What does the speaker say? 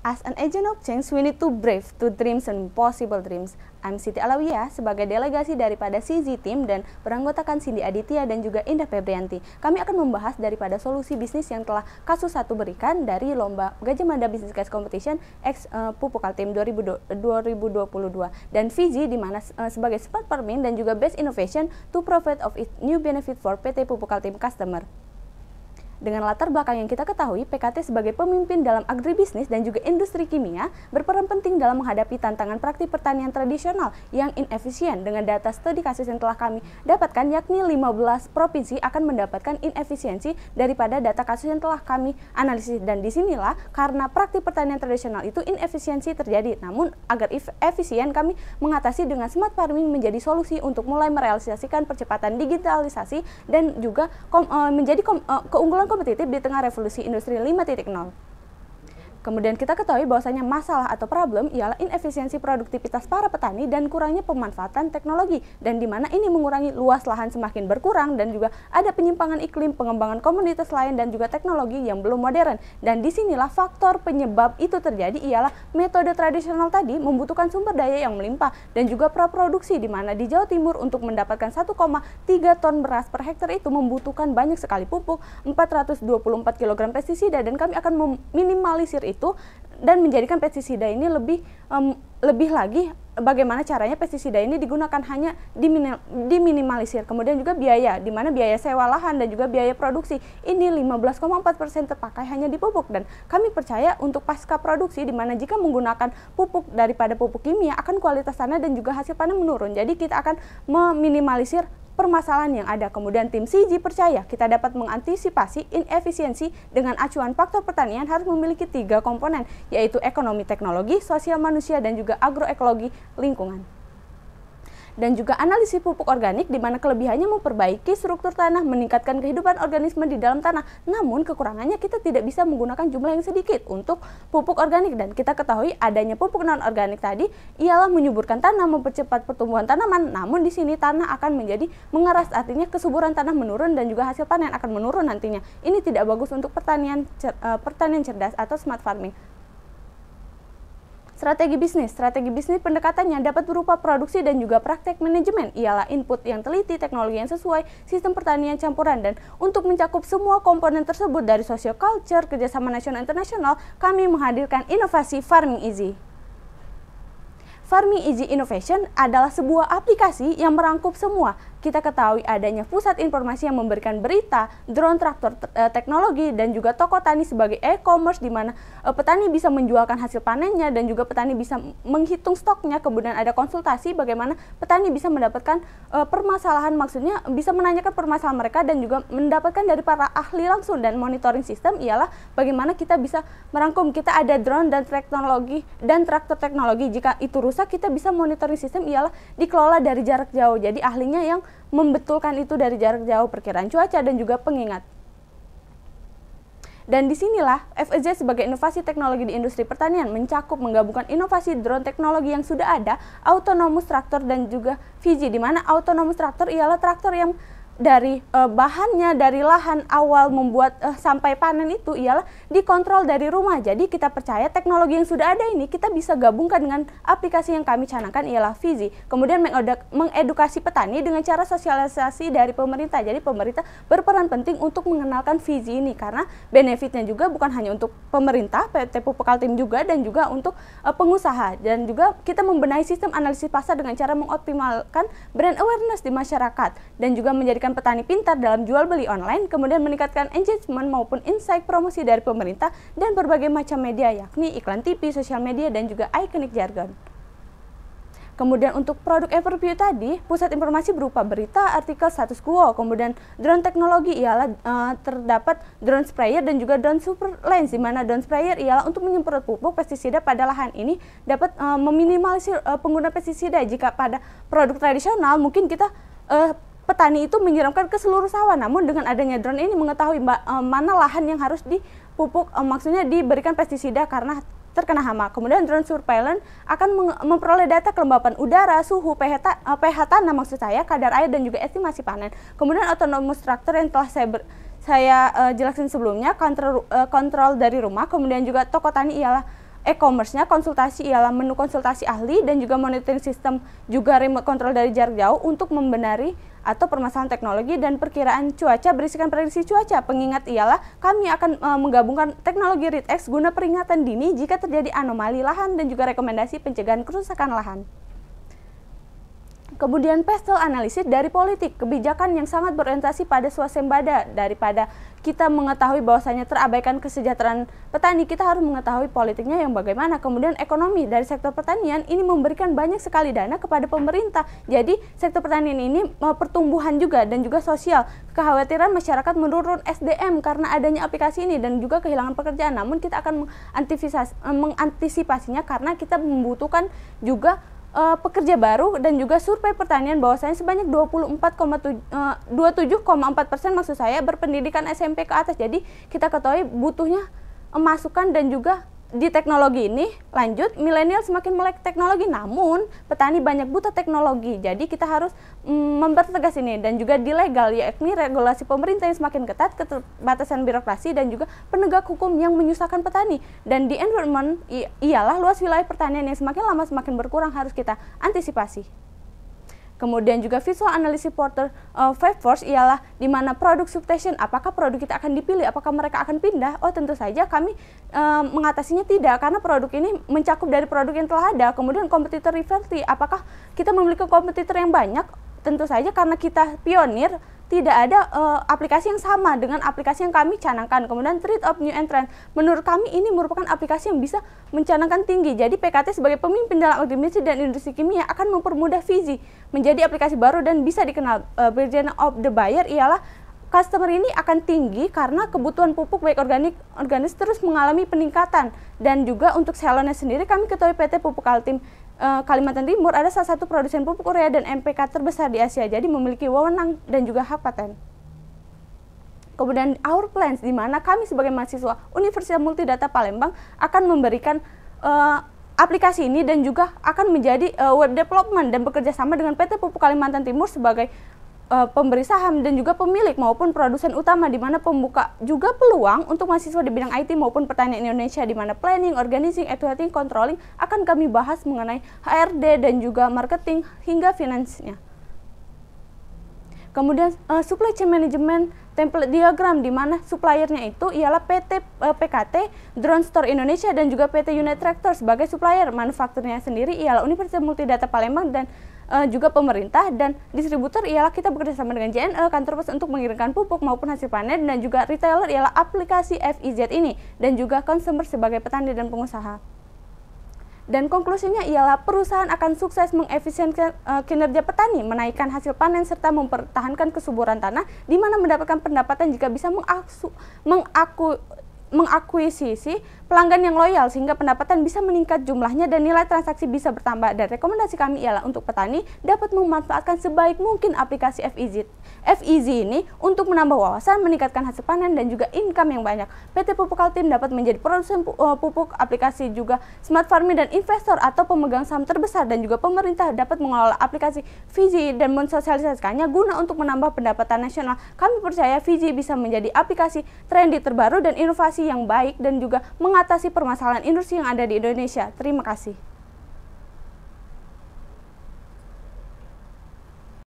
As an agent of change, we need to brave to dreams and possible dreams. I'm Siti Alawiyah sebagai delegasi daripada CZ Team dan beranggotakan Cindy Aditya dan juga Indah Febrianti. Kami akan membahas daripada solusi bisnis yang telah Kasus 1 berikan dari Lomba Gajah Mada Business Case Competition X Pupuk Kaltim 2022 dan VZ di mana sebagai Smart Farming dan juga Best Innovation to provide of its new benefit for PT Pupuk Kaltim customer. Dengan latar belakang yang kita ketahui, PKT sebagai pemimpin dalam agribisnis dan juga industri kimia berperan penting dalam menghadapi tantangan praktik pertanian tradisional yang inefisien. Dengan data studi kasus yang telah kami dapatkan, yakni 15 provinsi akan mendapatkan inefisiensi daripada data kasus yang telah kami analisis. Dan disinilah karena praktik pertanian tradisional itu inefisiensi terjadi. Namun agar efisien, kami mengatasi dengan smart farming menjadi solusi untuk mulai merealisasikan percepatan digitalisasi dan juga menjadi keunggulan kompetitif di tengah revolusi industri 5.0. Kemudian kita ketahui bahwasanya masalah atau problem ialah inefisiensi produktivitas para petani dan kurangnya pemanfaatan teknologi, dan di mana ini mengurangi luas lahan semakin berkurang dan juga ada penyimpangan iklim, pengembangan komoditas lain dan juga teknologi yang belum modern. Dan disinilah faktor penyebab itu terjadi ialah metode tradisional tadi membutuhkan sumber daya yang melimpah dan juga praproduksi, di mana di Jawa Timur untuk mendapatkan 1,3 ton beras per hektar itu membutuhkan banyak sekali pupuk, 424 kg pestisida, dan kami akan meminimalisir itu dan menjadikan pestisida ini lebih lagi bagaimana caranya pestisida ini digunakan hanya diminimalisir. Kemudian juga biaya, di mana biaya sewa lahan dan juga biaya produksi ini 15,4% terpakai hanya di pupuk, dan kami percaya untuk pasca produksi di mana jika menggunakan pupuk daripada pupuk kimia akan kualitas tanah dan juga hasil panen menurun. Jadi kita akan meminimalisir permasalahan yang ada. Kemudian tim CZ percaya kita dapat mengantisipasi inefisiensi dengan acuan faktor pertanian harus memiliki 3 komponen, yaitu ekonomi teknologi, sosial manusia, dan juga agroekologi lingkungan. Dan juga analisis pupuk organik, di mana kelebihannya memperbaiki struktur tanah, meningkatkan kehidupan organisme di dalam tanah. Namun kekurangannya kita tidak bisa menggunakan jumlah yang sedikit untuk pupuk organik, dan kita ketahui adanya pupuk non organik tadi ialah menyuburkan tanah, mempercepat pertumbuhan tanaman. Namun di sini tanah akan menjadi mengeras, artinya kesuburan tanah menurun dan juga hasil panen akan menurun nantinya. Ini tidak bagus untuk pertanian cerdas atau smart farming. Strategi bisnis pendekatannya dapat berupa produksi dan juga praktek manajemen, ialah input yang teliti, teknologi yang sesuai, sistem pertanian campuran, dan untuk mencakup semua komponen tersebut dari social culture, kerjasama nasional internasional, kami menghadirkan inovasi Farming Easy. Farming Easy Innovation adalah sebuah aplikasi yang merangkup semua. Kita ketahui adanya pusat informasi yang memberikan berita, drone, traktor teknologi, dan juga toko tani sebagai e-commerce, di mana petani bisa menjualkan hasil panennya dan juga petani bisa menghitung stoknya. Kemudian ada konsultasi bagaimana petani bisa mendapatkan permasalahan, maksudnya bisa menanyakan permasalahan mereka dan juga mendapatkan dari para ahli langsung. Dan monitoring sistem ialah bagaimana kita bisa merangkum, kita ada drone dan teknologi dan traktor teknologi. Jika itu rusak, kita bisa monitoring sistem ialah dikelola dari jarak jauh. Jadi ahlinya yang membetulkan itu dari jarak jauh, perkiraan cuaca dan juga pengingat. Dan disinilah FEZ sebagai inovasi teknologi di industri pertanian mencakup menggabungkan inovasi drone teknologi yang sudah ada, autonomous traktor dan juga VZ, di mana autonomous traktor ialah traktor yang dari bahannya dari lahan awal membuat sampai panen itu ialah dikontrol dari rumah. Jadi kita percaya teknologi yang sudah ada ini kita bisa gabungkan dengan aplikasi yang kami canangkan ialah VZ. Kemudian mengedukasi petani dengan cara sosialisasi dari pemerintah. Jadi pemerintah berperan penting untuk mengenalkan VZ ini karena benefitnya juga bukan hanya untuk pemerintah, PT Pupuk Kaltim juga, dan juga untuk pengusaha. Dan juga kita membenahi sistem analisis pasar dengan cara mengoptimalkan brand awareness di masyarakat dan juga menjadikan petani pintar dalam jual beli online, kemudian meningkatkan engagement maupun insight promosi dari pemerintah dan berbagai macam media, yakni iklan TV, sosial media, dan juga iconic jargon. Kemudian untuk produk overview tadi, pusat informasi berupa berita, artikel, status quo. Kemudian drone teknologi ialah terdapat drone sprayer dan juga drone super lens, di mana drone sprayer ialah untuk menyemprot pupuk pestisida pada lahan. Ini dapat meminimalisir penggunaan pestisida. Jika pada produk tradisional mungkin kita petani itu menyiramkan ke seluruh sawah, namun dengan adanya drone ini mengetahui mana lahan yang harus dipupuk, maksudnya diberikan pestisida karena terkena hama. Kemudian drone surveillance akan memperoleh data kelembapan udara, suhu, pH tanah maksud saya, kadar air, dan juga estimasi panen. Kemudian autonomous tractor yang telah saya jelasin sebelumnya, kontrol dari rumah. Kemudian juga toko tani ialah e-commerce-nya, konsultasi ialah menu konsultasi ahli dan juga monitoring sistem juga remote control dari jarak jauh untuk membenari atau permasalahan teknologi dan perkiraan cuaca berisikan prediksi cuaca. Pengingat ialah kami akan menggabungkan teknologi ReadX guna peringatan dini jika terjadi anomali lahan dan juga rekomendasi pencegahan kerusakan lahan. Kemudian pestle analisis dari politik, kebijakan yang sangat berorientasi pada swasembada. Daripada kita mengetahui bahwasanya terabaikan kesejahteraan petani, kita harus mengetahui politiknya yang bagaimana. Kemudian ekonomi dari sektor pertanian ini memberikan banyak sekali dana kepada pemerintah. Jadi sektor pertanian ini pertumbuhan juga dan juga sosial. Kekhawatiran masyarakat menurun SDM karena adanya aplikasi ini dan juga kehilangan pekerjaan. Namun kita akan mengantisipasinya karena kita membutuhkan juga pekerja baru dan juga survei pertanian bahwasanya sebanyak 27,4% maksud saya berpendidikan SMP ke atas. Jadi kita ketahui butuhnya masukan dan juga di teknologi ini. Lanjut, milenial semakin melek teknologi, namun petani banyak buta teknologi. Jadi kita harus mempertegas ini dan juga di legal, yakni regulasi pemerintah yang semakin ketat, keterbatasan birokrasi dan juga penegak hukum yang menyusahkan petani. Dan di environment ialah luas wilayah pertanian yang semakin lama semakin berkurang, harus kita antisipasi. Kemudian juga visual analysis porter force ialah di mana produk substitution, apakah produk kita akan dipilih, apakah mereka akan pindah? Oh tentu saja kami mengatasinya tidak, karena produk ini mencakup dari produk yang telah ada. Kemudian kompetitor rivalry, apakah kita memiliki kompetitor yang banyak? Tentu saja karena kita pionir, tidak ada aplikasi yang sama dengan aplikasi yang kami canangkan. Kemudian trade of new entrant, menurut kami ini merupakan aplikasi yang bisa mencanangkan tinggi. Jadi PKT sebagai pemimpin dalam agribisnis dan industri kimia akan mempermudah Vizi menjadi aplikasi baru dan bisa dikenal. Burden of the buyer ialah customer ini akan tinggi karena kebutuhan pupuk baik organis terus mengalami peningkatan. Dan juga untuk salonnya sendiri, kami ketahui PT Pupuk Altim Kalimantan Timur ada salah satu produsen pupuk urea dan NPK terbesar di Asia, jadi memiliki wewenang dan juga hak paten. Kemudian our plans, di mana kami sebagai mahasiswa Universitas Multidata Palembang akan memberikan aplikasi ini dan juga akan menjadi web development dan bekerja sama dengan PT Pupuk Kalimantan Timur sebagai pemberi saham dan juga pemilik maupun produsen utama, di mana pembuka juga peluang untuk mahasiswa di bidang IT maupun pertanian Indonesia, di mana planning, organizing, evaluating, controlling akan kami bahas mengenai HRD dan juga marketing hingga finansinya. Kemudian supply chain management template diagram, di mana suppliernya itu ialah PT PKT, Drone Store Indonesia dan juga PT Unit Tractor sebagai supplier. Manufakturnya sendiri ialah Universitas Multidata Palembang dan juga pemerintah, dan distributor ialah kita bekerjasama dengan JNE, kantor pos untuk mengirimkan pupuk maupun hasil panen, dan juga retailer ialah aplikasi FIZ ini, dan juga consumer sebagai petani dan pengusaha. Dan konklusinya ialah perusahaan akan sukses mengefisienkan kinerja petani, menaikkan hasil panen, serta mempertahankan kesuburan tanah, di mana mendapatkan pendapatan jika bisa mengakuisisi pelanggan yang loyal sehingga pendapatan bisa meningkat jumlahnya dan nilai transaksi bisa bertambah. Dan rekomendasi kami ialah untuk petani dapat memanfaatkan sebaik mungkin aplikasi FIZ ini untuk menambah wawasan, meningkatkan hasil panen dan juga income yang banyak. PT Pupuk Altim dapat menjadi produsen pupuk, aplikasi juga smart farming, dan investor atau pemegang saham terbesar, dan juga pemerintah dapat mengelola aplikasi Vizi dan mensosialisasikannya guna untuk menambah pendapatan nasional. Kami percaya Vizi bisa menjadi aplikasi trendy terbaru dan inovasi yang baik dan juga mengatasi permasalahan industri yang ada di Indonesia. Terima kasih.